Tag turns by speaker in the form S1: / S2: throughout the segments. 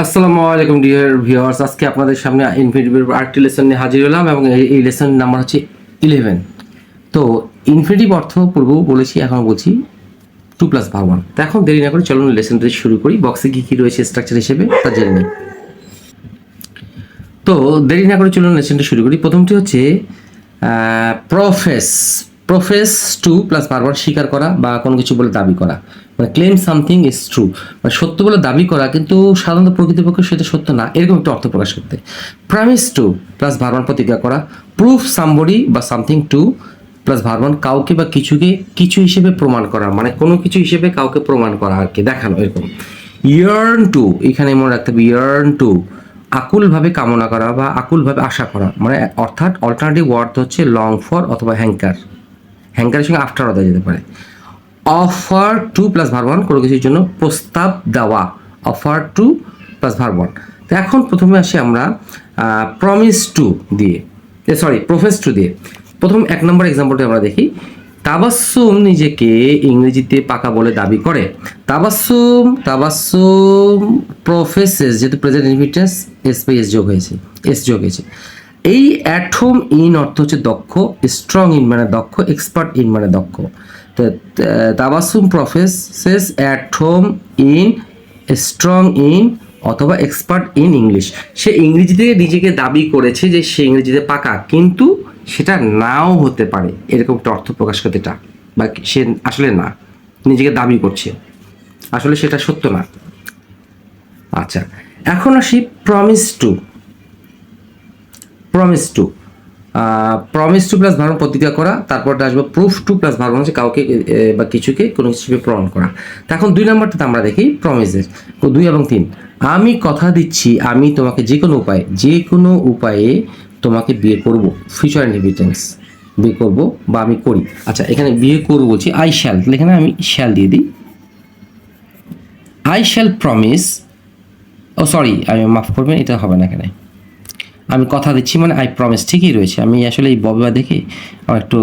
S1: আসসালামু আলাইকুম dear viewers, আজকে আপনাদের সামনে ইনফিনিটিভের আরেকটি লেসন নিয়ে হাজির হলাম এবং এই লেসন নাম্বার হচ্ছে 11। তো ইনফিনিটিভ অর্থ পূর্বেও বলেছি, এখন বলছি 2+1। তো এখন দেরি না করে চলুন লেসনটি শুরু করি। বক্সে কী কী রয়েছে স্ট্রাকচার হিসেবে তা জেনে নিই। তো দেরি না করে চলুন লেসনটি শুরু করি। প্রথমটি হচ্ছে প্রফেস। প্রফেস টু প্লাস বারবার স্বীকার করা বা কোনো কিছু বলে দাবি করা, মানে ক্লেম সামথিং ইজ ট্রু, মানে সত্য বলে দাবি করা কিন্তু সাধারণত প্রকৃতপক্ষে সেটা সত্য না, এরকম একটা অর্থ প্রকাশ করতে। প্রমিস টু প্লাস ভার্বান প্রতিজ্ঞা করা। প্রুফ সামবডি বা সামথিং টু প্লাস ভার্বান কাউকে বা কিছুকে কিছু হিসেবে প্রমাণ করা, মানে কোনো কিছু হিসেবে কাউকে প্রমাণ করা আর কি, দেখানো এরকম। ইয়ার্ন টু, এখানে মনে রাখতে হবে ইয়ার্ন টু আকুলভাবে কামনা করা বা আকুলভাবে আশা করা, মানে অর্থাৎ অল্টারনেটিভ ওয়ার্ড হচ্ছে লং ফর অথবা হ্যাঙ্কার। হ্যাঙ্কারের সঙ্গে আফটার দেওয়া যেতে পারে। অফার টু প্লাস ভার্বান কোনো কিছুর জন্য প্রস্তাব দেওয়া, অফার টু প্লাস ভার্বান। তো এখন প্রথমে আসি আমরা প্রমিস টু দিয়ে, প্রফেস টু দিয়ে। প্রথম 1 নম্বর এক্সাম্পলটি আমরা দেখি। তাবাসসুম নিজেকে ইংরেজিতে পাকা বলে দাবি করে। তাবাসসুম প্রফেসেস, যেহেতু present infinitive S by S যোগ হয়েছে। এই অ্যাট হোম ইন অর্থ হচ্ছে দক্ষ, স্ট্রং ইন মানে দক্ষ, এক্সপার্ট ইন মানে দক্ষ। তো Tabassum professes at home in, strong in অথবা এক্সপার্ট ইন ইংলিশ। সে ইংরেজিতে নিজেকে দাবি করেছে যে সে ইংরেজিতে পাকা, কিন্তু সেটা নাও হতে পারে, এরকম একটা অর্থ প্রকাশ করতে এটা, বা সে আসলে না, নিজেকে দাবি করছে, আসলে সেটা সত্য না। আচ্ছা, এখন আসি promise to. Promise to plus verb প্রতিজ্ঞা করা, তারপরটা আসবে প্রুফ টু প্লাস ভার্ব হচ্ছে কাউকে বা কিছুকে কোনো কিছু প্রমাণ করা। এখন 2 নম্বরটাতে আমরা দেখি প্রমিসের 2 এবং 3। আমি কথা দিচ্ছি আমি তোমাকে যে কোনো উপায়ে তোমাকে বিয়ে করব, ফিউচার ইনহেরিটেন্স, বিয়ে করব বা আমি করি। আচ্ছা, এখানে বিয়ে করবো বলছি আই শ্যাল, এখানে আমি শ্যাল দিয়ে দিই। আই শ্যাল প্রমিস, আমি মাফ করবেন, এটা হবে না এখানে। আমি কথা দিচ্ছি মানে আই প্রমিস ঠিকই রয়েছে, আমি আসলে এই ববিবা দেখে আমার একটু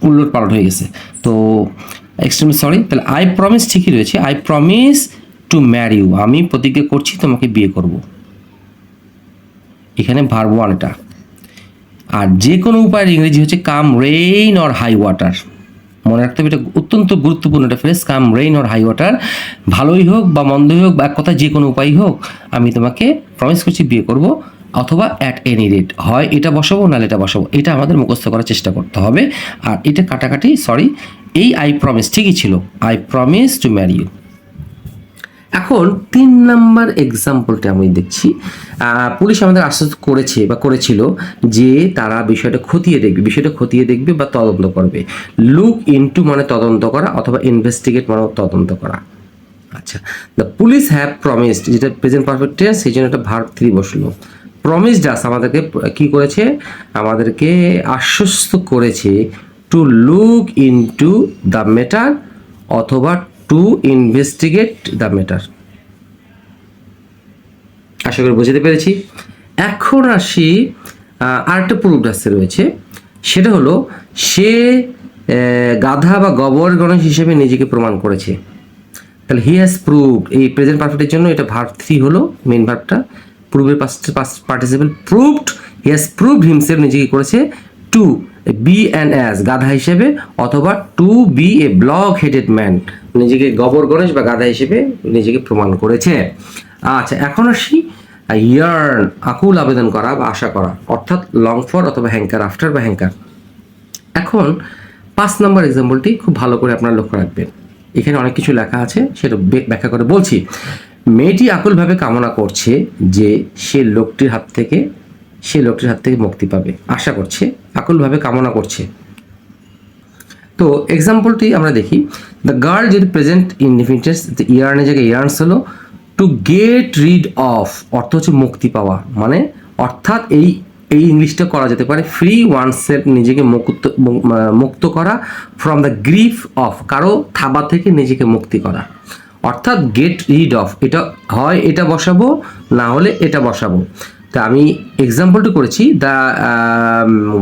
S1: উল্লট পালট হয়ে গেছে, তো এক্সট্রিমলি সরি। তাহলে আই প্রমিস ঠিকই রয়েছে, I promise to marry you, আমি প্রতিজ্ঞা করছি তোমাকে বিয়ে করব। এখানে ভার্ব ওয়ানটা। আর যে কোনো উপায়ের ইংরেজি হচ্ছে come rain or high water. মনে রাখতে হবে, এটা অত্যন্ত গুরুত্বপূর্ণ একটা phrase, come rain or high water. ভালোই হোক বা মন্দই হোক বা এক কথা যে কোনো উপায় হোক, আমি তোমাকে প্রমিস করছি বিয়ে করব, অথবা অ্যাট এনি রেট, হয় এটা বসাবো নাহলে এটা বসাবো, এটা আমাদের মুখস্থ করার চেষ্টা করতে হবে। আর এটা কাটাকাটি সরি, এই আই প্রমিস ঠিকই ছিল, I promise to marry you. এখন 3 নাম্বার এক্সাম্পলটা আমি দেখছি। পুলিশ আমাদের আশ্বস্ত করেছে বা করেছিল যে তারা বিষয়টা খতিয়ে দেখবে বা তদন্ত করবে। লুক ইনটু মানে তদন্ত করা, অথবা ইনভেস্টিগেট মানে তদন্ত করা। আচ্ছা, দ্য পুলিশ হ্যাভ প্রমিসড, যেটা প্রেজেন্ট পারফেক্ট টেন্স, সেই জন্য একটা ভার্ব 3 বসলো। প্রমিসড আস আমাদেরকে কি করেছে, আমাদেরকে আশ্বস্ত করেছে to look into the matter অথবা টু ইনভেস্টিগেট দ্য ম্যাটার। আশা করি বুঝতে পেরেছি। এখন আসি আরেকটা প্রুভড আসছে রয়েছে, সেটা হলো সে গাধা বা গবর গণেশ হিসেবে নিজেকে প্রমাণ করেছে। তাহলে হি হ্যাজ প্রুভড, এই প্রেজেন্ট পারফেক্টের জন্য এটা ভার্ব 3 হলো, মেইন ভার্বটা। প্রুভের past participle proved, he has proved himself, নিজেকে করেছে টু বি অ্যান অ্যাস, গাধা হিসেবে, অথবা to be a block headed man, নিজেকে গবর গণেশ বা গাধা হিসেবে নিজেকে প্রমাণ করেছে। আচ্ছা, এখন আসি ইয়ার্ন, আকুল আবেদন করা বা আশা করা, অর্থাৎ লং ফর অথবা হ্যাঙ্কার, আফটার বা হ্যাঙ্কার। এখন 5 নম্বর এক্সাম্পলটি খুব ভালো করে আপনারা লক্ষ্য রাখবেন, এখানে অনেক কিছু লেখা আছে, সেটা ব্যাখ্যা করে বলছি। মেয়েটি আকুলভাবে কামনা করছে যে সে লোকটির হাত থেকে মুক্তি পাবে, আশা করছে, আকুলভাবে কামনা করছে। তো এক্সাম্পলটি আমরা দেখি। দ্য গার্ল, যদি প্রেজেন্ট ইনডিফিনিটিভ, ইয়ার্নের জায়গায় ইয়ার্নস হলো। টু গেট রিড অফ অর্থ হচ্ছে মুক্তি পাওয়া, মানে অর্থাৎ এই ইংলিশটা করা যেতে পারে ফ্রি ওয়ানসেলফ, নিজেকে মুক্ত করা, ফ্রম দ্য গ্রিফ অফ, কারো থাবা থেকে নিজেকে মুক্তি করা, অর্থাৎ গেট রিড অফ, এটা হয় এটা বসাবো না হলে এটা বসাবো। তা আমি এক্সাম্পলটি করেছি, the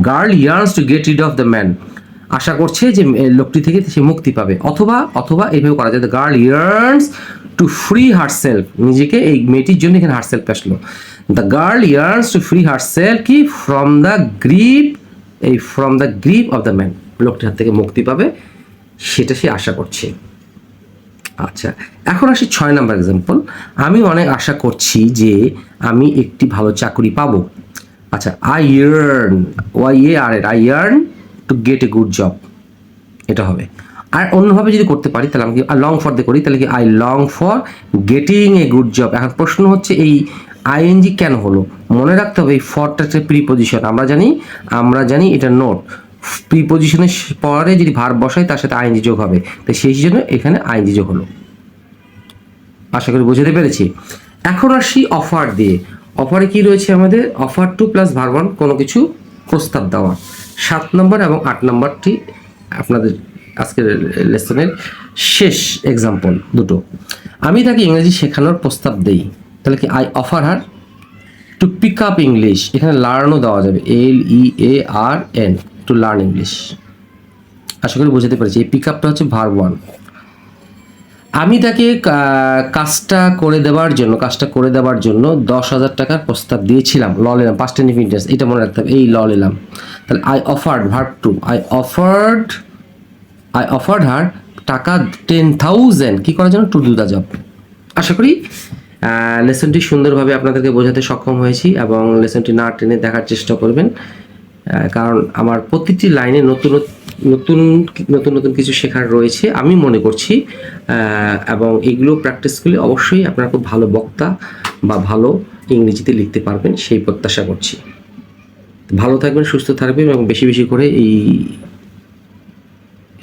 S1: girl yearns to get rid of the man, আশা করছে যে লোকটি থেকে সে মুক্তি পাবে, অথবা এইভাবে করা যায়, the girl yearns to free herself, নিজেকে, এই মেয়েটির জন্য এখানে হারসেলফ আসলো। The girl yearns to free herself কি ফ্রম দ্য গ্রিপ, এই from the grip of the man, লোকটির হাত থেকে মুক্তি পাবে সেটা সে আশা করছে। আচ্ছা, এখন আসি 6 নম্বর এক্সাম্পল। আমি অনেক আশা করছি যে আমি একটি ভালো চাকরি পাবো। আচ্ছা, I yarn, I yarn to get a good job, এটা হবে। আর অন্যভাবে যদি করতে পারি তাহলে আমি লং ফর দিয়ে করি, তাহলে কি I long for getting a good job. এখন প্রশ্ন হচ্ছে এই আইএনজি কেন হলো? মনে রাখতে হবে এই ফরটা হচ্ছে প্রিপোজিশন, আমরা জানি এটা নোট। প্রিপোজিশনের পরে যদি ভার্ব বসাই তার সাথে আইএনজি যোগ হবে, তাই সেই জন্য এখানে আইএনজি যোগ হলো। আশা করি বুঝতে পেরেছি। এখন আসি অফার দিয়ে। অফারে কি রয়েছে আমাদের? Offer to plus verb one, কোনো কিছু প্রস্তাব দেওয়া। 7 নম্বর এবং 8 নম্বরটি আপনাদের আজকের লেসনের শেষ এক্সাম্পল দুটো। আমি তাকে ইংরেজি শেখানোর প্রস্তাব দেই, তাহলে কি I offer her to pick up English, এখানে লার্নও দেওয়া যাবে, LEARN, টু লার্ন ইংলিশ। আশা করি বুঝতে পেরেছি। এই পিক আপটা হচ্ছে ভার্ব ওয়ান। আমি তাকে কাজটা করে দেওয়ার জন্য 10,000 টাকার প্রস্তাব দিয়েছিলাম, ল নিলাম, পাস্ট টেন্স ইন্টেন্স, এটা মনে রাখতে হবে, এই ল নিলাম। তাহলে I offered, verb two, I offered her টাকা 10,000 কি করার জন্য? To do the job. আশা করি লেসনটি সুন্দরভাবে আপনাদেরকে বোঝাতে সক্ষম হয়েছি, এবং লেসনটি না টেনে দেখার চেষ্টা করবেন, কারণ আমার প্রতিটি লাইনে নতুন নতুন কিছু শেখার রয়েছে আমি মনে করছি, এবং এগুলো প্র্যাকটিস করলে অবশ্যই আপনারা খুব ভালো বক্তা বা ভালো ইংরেজিতে লিখতে পারবেন সেই প্রত্যাশা করছি। ভালো থাকবেন, সুস্থ থাকবেন, এবং বেশি বেশি করে এই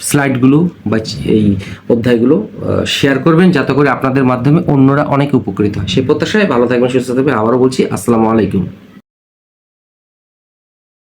S1: স্লাইডগুলো বা এই অধ্যায়গুলো শেয়ার করবেন, যাতে করে আপনাদের মাধ্যমে অন্যরা অনেক উপকৃত হয়। সেই প্রত্যাশায় ভালো থাকবেন, সুস্থ থাকবেন। আবারও বলছি আসসালামু আলাইকুম।